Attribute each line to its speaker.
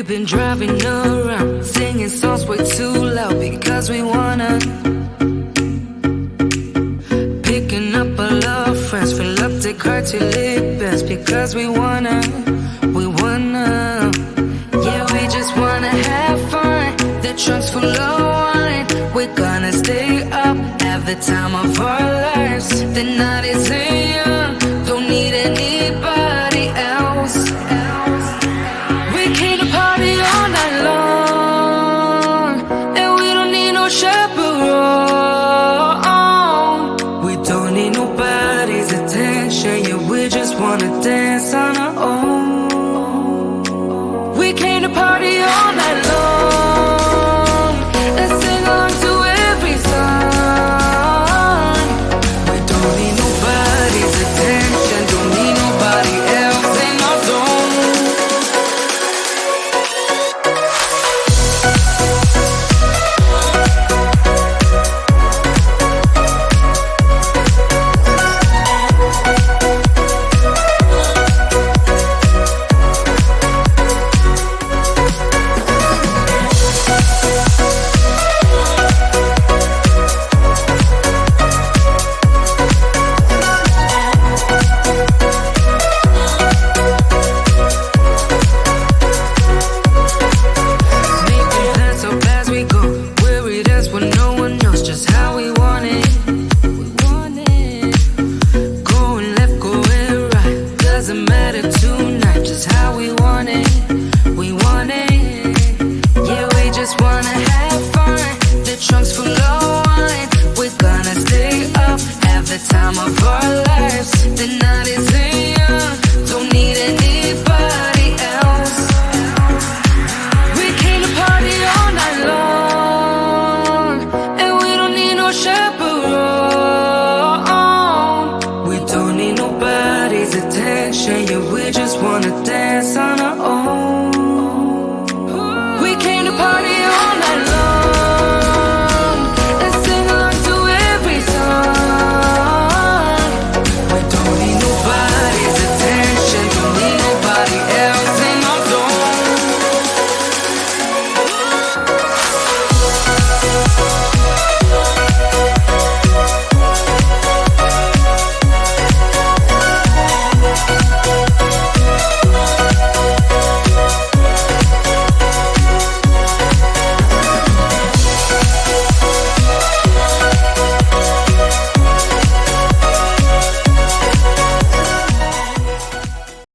Speaker 1: been driving around, singing songs way too loud because we wanna. Picking up all our friends, fill up the car till it bends. because we wanna. Yeah, we just wanna have fun. The trunk's full of wine. We're gonna stay up, have the time of our lives. The night is young, don't need anybody else. We came to party all night long, and we don't need no chaperone. We don't need nobody's attention, yeah, we just wanna dance on our own. We came to party all night long and sing along to every song. We don't need nobody's attention, don't need nobody else in our zone. Time of our lives, the night is young, don't need anybody else. We came to party all night long, and we don't need no chaperone. We don't need nobody's attention, yeah, we just wanna dance on